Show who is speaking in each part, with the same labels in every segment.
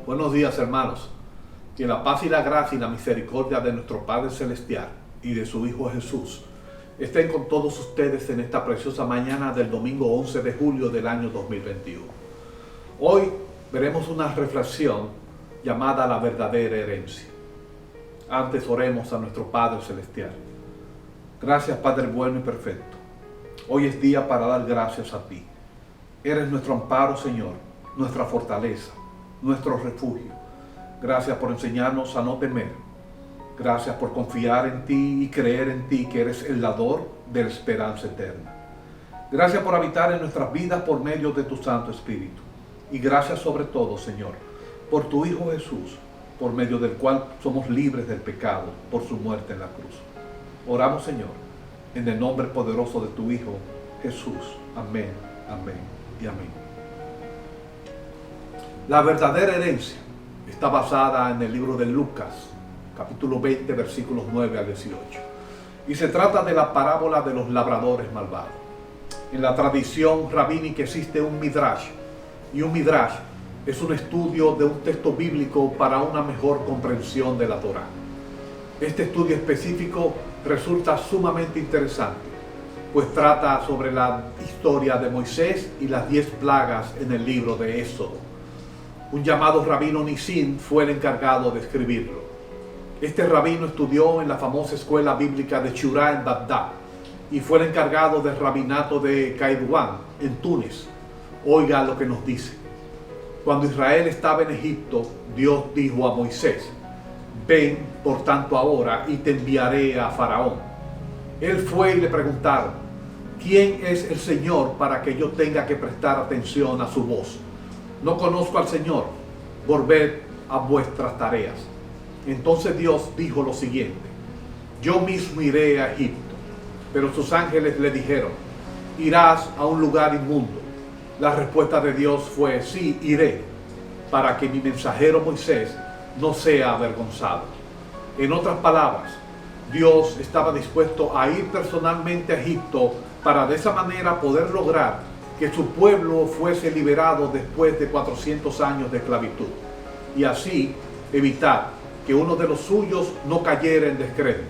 Speaker 1: Buenos días, hermanos. Que la paz y la gracia y la misericordia de nuestro Padre Celestial y de su Hijo Jesús estén con todos ustedes en esta preciosa mañana del domingo 11 de julio del año 2021. Hoy veremos una reflexión llamada la verdadera herencia. Antes oremos a nuestro Padre Celestial. Gracias, Padre bueno y perfecto. Hoy es día para dar gracias a ti. Eres nuestro amparo, Señor, nuestra fortaleza, nuestro refugio. Gracias por enseñarnos a no temer. Gracias por confiar en ti y creer en ti, que eres el dador de la esperanza eterna. Gracias por habitar en nuestras vidas por medio de tu Santo Espíritu. Y gracias sobre todo, Señor, por tu Hijo Jesús, por medio del cual somos libres del pecado por su muerte en la cruz. Oramos, Señor, en el nombre poderoso de tu Hijo Jesús. Amén, amén y amén. La verdadera herencia está basada en el libro de Lucas, capítulo 20, versículos 9 al 18. Y se trata de la parábola de los labradores malvados. En la tradición rabínica existe un midrash, y un midrash es un estudio de un texto bíblico para una mejor comprensión de la Torá. Este estudio específico resulta sumamente interesante, pues trata sobre la historia de Moisés y las 10 plagas en el libro de Éxodo. Un llamado rabino Nisim fue el encargado de escribirlo. Este rabino estudió en la famosa escuela bíblica de Shura en Bagdad y fue el encargado del rabinato de Kairouan en Túnez. Oiga lo que nos dice. Cuando Israel estaba en Egipto, Dios dijo a Moisés: ven por tanto ahora y te enviaré a Faraón. Él fue y le preguntaron: ¿quién es el Señor para que yo tenga que prestar atención a su voz? No conozco al Señor, volved a vuestras tareas. Entonces Dios dijo lo siguiente: yo mismo iré a Egipto. Pero sus ángeles le dijeron: irás a un lugar inmundo. La respuesta de Dios fue: sí, iré, para que mi mensajero Moisés no sea avergonzado. En otras palabras, Dios estaba dispuesto a ir personalmente a Egipto para de esa manera poder lograr que su pueblo fuese liberado después de 400 años de esclavitud, y así evitar que uno de los suyos no cayera en descrédito.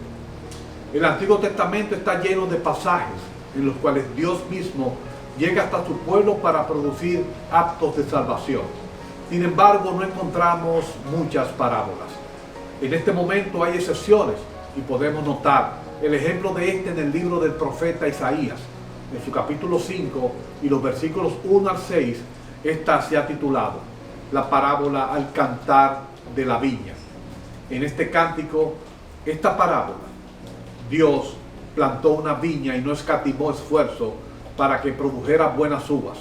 Speaker 1: El Antiguo Testamento está lleno de pasajes en los cuales Dios mismo llega hasta su pueblo para producir actos de salvación. Sin embargo, no encontramos muchas parábolas. En este momento hay excepciones y podemos notar el ejemplo de este en el libro del profeta Isaías. En su capítulo 5 y los versículos 1 al 6, esta se ha titulado la parábola al cantar de la viña. En este cántico, esta parábola, Dios plantó una viña y no escatimó esfuerzo para que produjera buenas uvas,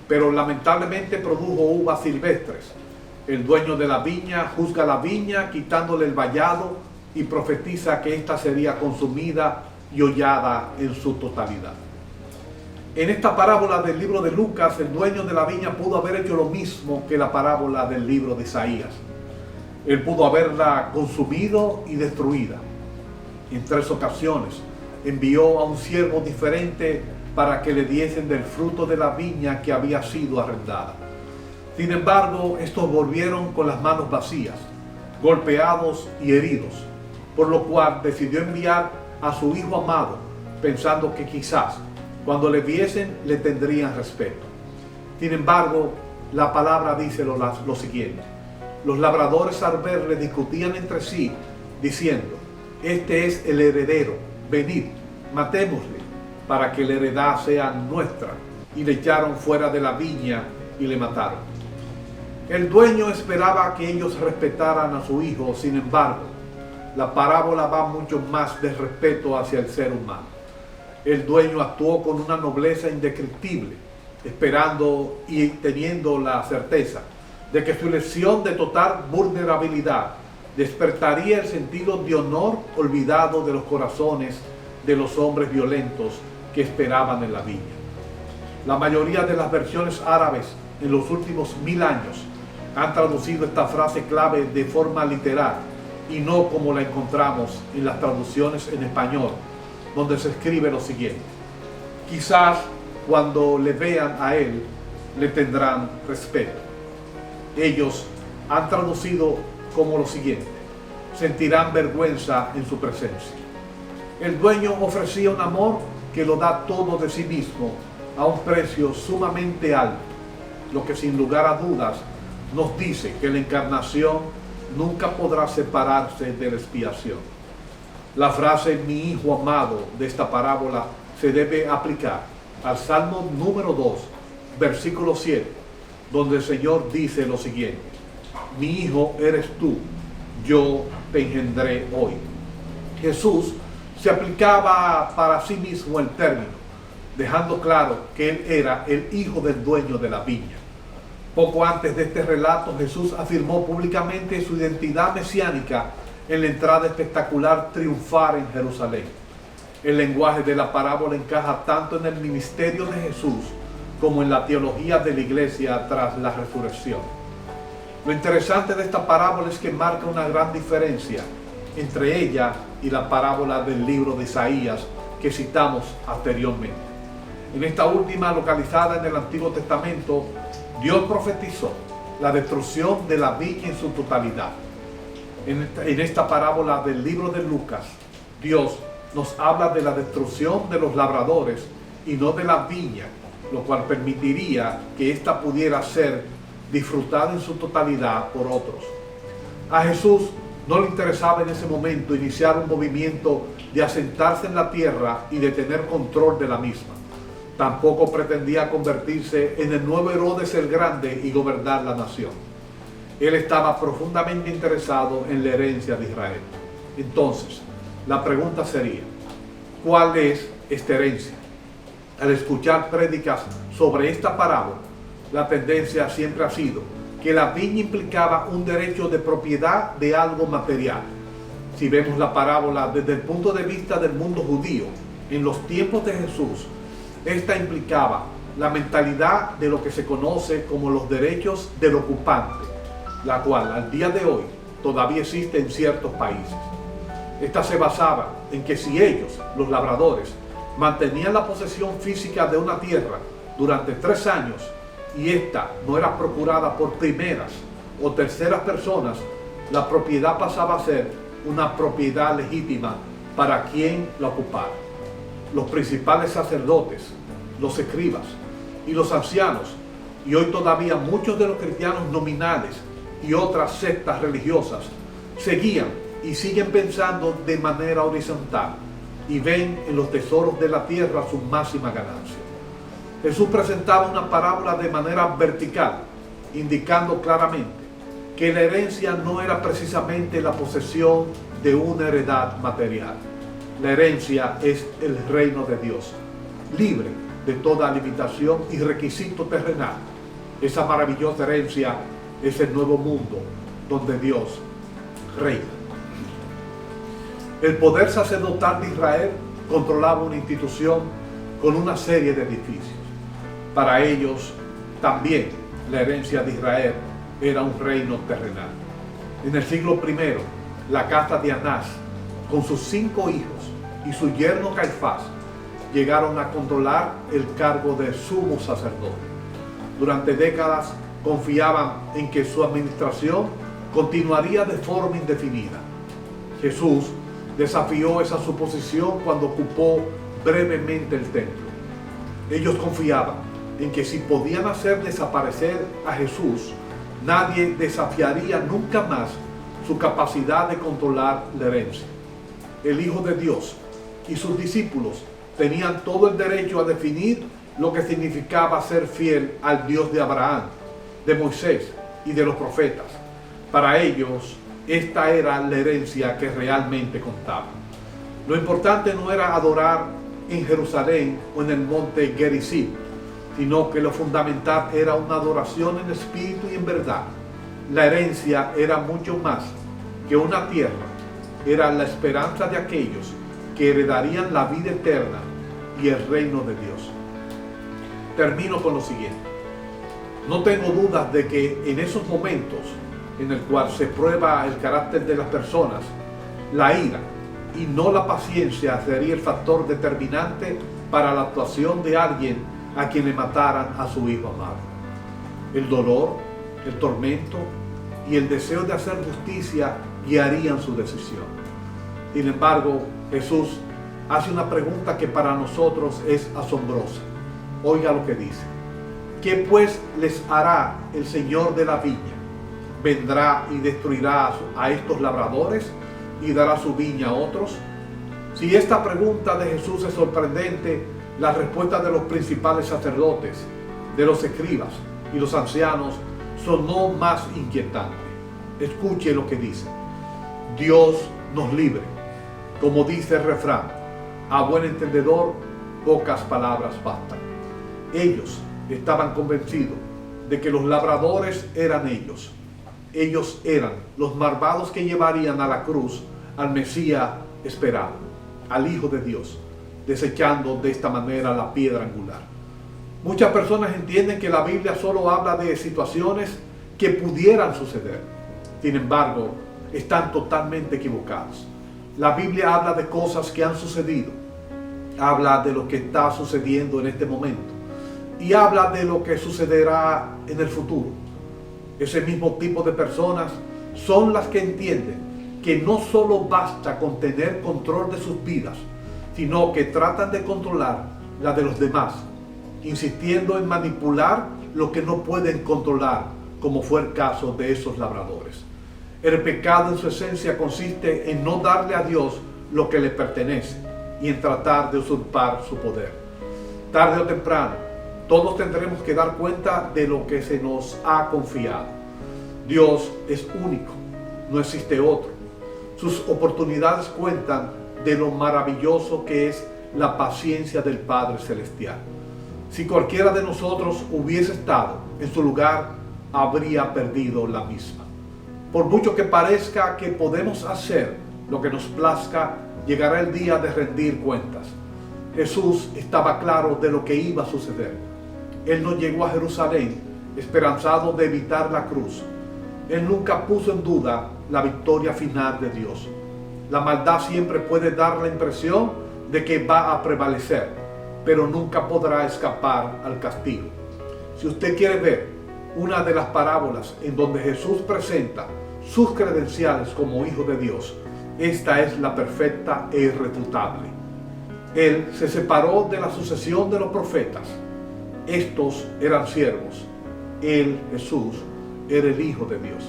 Speaker 1: pero lamentablemente produjo uvas silvestres. El dueño de la viña juzga la viña quitándole el vallado y profetiza que ésta sería consumida y hollada en su totalidad. En esta parábola del libro de Lucas, el dueño de la viña pudo haber hecho lo mismo que la parábola del libro de Isaías. Él pudo haberla consumido y destruida. En 3 ocasiones envió a un siervo diferente para que le diesen del fruto de la viña que había sido arrendada. Sin embargo, estos volvieron con las manos vacías, golpeados y heridos, por lo cual decidió enviar a su hijo amado, pensando que quizás cuando le viesen le tendrían respeto. Sin embargo, la palabra dice lo siguiente: los labradores al verle discutían entre sí, diciendo: este es el heredero, venid, matémosle, para que la heredad sea nuestra. Y le echaron fuera de la viña y le mataron. El dueño esperaba que ellos respetaran a su hijo. Sin embargo, la parábola va mucho más de respeto hacia el ser humano. El dueño actuó con una nobleza indescriptible, esperando y teniendo la certeza de que su elección de total vulnerabilidad despertaría el sentido de honor olvidado de los corazones de los hombres violentos que esperaban en la viña. La mayoría de las versiones árabes en los últimos 1000 años han traducido esta frase clave de forma literal y no como la encontramos en las traducciones en español, donde se escribe lo siguiente: quizás cuando le vean a él le tendrán respeto. Ellos han traducido como lo siguiente: sentirán vergüenza en su presencia. El dueño ofrecía un amor que lo da todo de sí mismo a un precio sumamente alto, lo que sin lugar a dudas nos dice que la encarnación nunca podrá separarse de la expiación. La frase "mi hijo amado" de esta parábola se debe aplicar al Salmo número 2, versículo 7, donde el Señor dice lo siguiente: mi hijo eres tú, yo te engendré hoy. Jesús se aplicaba para sí mismo el término, dejando claro que él era el hijo del dueño de la viña. Poco antes de este relato, Jesús afirmó públicamente su identidad mesiánica en la entrada espectacular triunfal en Jerusalén. El lenguaje de la parábola encaja tanto en el ministerio de Jesús como en la teología de la iglesia tras la resurrección. Lo interesante de esta parábola es que marca una gran diferencia entre ella y la parábola del libro de Isaías que citamos anteriormente. En esta última, localizada en el Antiguo Testamento, Dios profetizó la destrucción de la viña en su totalidad. En esta parábola del libro de Lucas, Dios nos habla de la destrucción de los labradores y no de la viña, lo cual permitiría que ésta pudiera ser disfrutada en su totalidad por otros. A Jesús no le interesaba en ese momento iniciar un movimiento de asentarse en la tierra y de tener control de la misma. Tampoco pretendía convertirse en el nuevo Herodes el Grande y gobernar la nación. Él estaba profundamente interesado en la herencia de Israel. Entonces, la pregunta sería: ¿cuál es esta herencia? Al escuchar prédicas sobre esta parábola, la tendencia siempre ha sido que la viña implicaba un derecho de propiedad de algo material. Si vemos la parábola desde el punto de vista del mundo judío, en los tiempos de Jesús, esta implicaba la mentalidad de lo que se conoce como los derechos del ocupante, la cual al día de hoy todavía existe en ciertos países. Esta se basaba en que si ellos, los labradores, mantenían la posesión física de una tierra durante 3 años y esta no era procurada por primeras o terceras personas, la propiedad pasaba a ser una propiedad legítima para quien la ocupara. Los principales sacerdotes, los escribas y los ancianos, y hoy todavía muchos de los cristianos nominales y otras sectas religiosas, seguían y siguen pensando de manera horizontal y ven en los tesoros de la tierra su máxima ganancia. Jesús presentaba una parábola de manera vertical, indicando claramente que la herencia no era precisamente la posesión de una heredad material. La herencia es el reino de Dios, libre de toda limitación y requisito terrenal. Esa maravillosa herencia es el nuevo mundo donde Dios reina. El poder sacerdotal de Israel controlaba una institución con una serie de edificios. Para ellos también la herencia de Israel era un reino terrenal. En el siglo I, la casa de Anás, con sus 5 hijos y su yerno Caifás, llegaron a controlar el cargo de sumo sacerdote. Durante décadas confiaban en que su administración continuaría de forma indefinida. Jesús desafió esa suposición cuando ocupó brevemente el templo. Ellos confiaban en que si podían hacer desaparecer a Jesús, nadie desafiaría nunca más su capacidad de controlar la herencia. El Hijo de Dios y sus discípulos tenían todo el derecho a definir lo que significaba ser fiel al Dios de Abraham, de Moisés y de los profetas. Para ellos, esta era la herencia que realmente contaba. Lo importante no era adorar en Jerusalén o en el monte Gerizim, sino que lo fundamental era una adoración en espíritu y en verdad. La herencia era mucho más que una tierra, era la esperanza de aquellos que heredarían la vida eterna y el reino de Dios. Termino con lo siguiente. No tengo dudas de que en esos momentos en el cual se prueba el carácter de las personas, la ira y no la paciencia sería el factor determinante para la actuación de alguien a quien le mataran a su hijo amado. El dolor, el tormento y y el deseo de hacer justicia guiarían su decisión. Sin embargo, Jesús hace una pregunta que para nosotros es asombrosa. Oiga lo que dice. ¿Qué pues les hará el Señor de la viña? ¿Vendrá y destruirá a estos labradores y dará su viña a otros? Si esta pregunta de Jesús es sorprendente, la respuesta de los principales sacerdotes, de los escribas y los ancianos son no más inquietantes. Escuche lo que dice. Dios nos libre. Como dice el refrán, a buen entendedor, pocas palabras bastan. Ellos estaban convencidos de que los labradores eran ellos. Ellos eran los malvados que llevarían a la cruz al Mesías esperado, al Hijo de Dios, desechando de esta manera la piedra angular. Muchas personas entienden que la Biblia solo habla de situaciones que pudieran suceder. Sin embargo, están totalmente equivocados. La Biblia habla de cosas que han sucedido, habla de lo que está sucediendo en este momento y habla de lo que sucederá en el futuro. Ese mismo tipo de personas son las que entienden que no solo basta con tener control de sus vidas, sino que tratan de controlar la de los demás, insistiendo en manipular lo que no pueden controlar, como fue el caso de esos labradores. El pecado en su esencia consiste en no darle a Dios lo que le pertenece y en tratar de usurpar su poder. Tarde o temprano, todos tendremos que dar cuenta de lo que se nos ha confiado. Dios es único, no existe otro. Sus oportunidades cuentan de lo maravilloso que es la paciencia del Padre Celestial. Si cualquiera de nosotros hubiese estado en su lugar, habría perdido la misma. Por mucho que parezca que podemos hacer lo que nos plazca, llegará el día de rendir cuentas. Jesús estaba claro de lo que iba a suceder. Él no llegó a Jerusalén esperanzado de evitar la cruz. Él nunca puso en duda la victoria final de Dios. La maldad siempre puede dar la impresión de que va a prevalecer, pero nunca podrá escapar al castigo. Si usted quiere ver una de las parábolas en donde Jesús presenta sus credenciales como Hijo de Dios, esta es la perfecta e irrefutable. Él se separó de la sucesión de los profetas. Estos eran siervos. Él, Jesús, era el Hijo de Dios.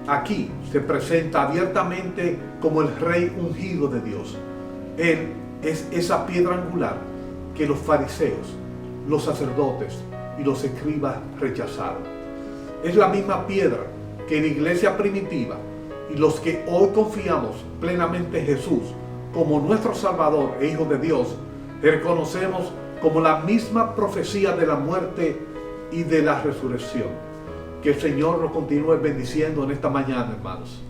Speaker 1: Aquí se presenta abiertamente como el Rey ungido de Dios. Él es esa piedra angular que los fariseos, los sacerdotes y los escribas rechazaron. Es la misma piedra que la iglesia primitiva y los que hoy confiamos plenamente en Jesús como nuestro Salvador e Hijo de Dios, reconocemos como la misma profecía de la muerte y de la resurrección. Que el Señor nos continúe bendiciendo en esta mañana, hermanos.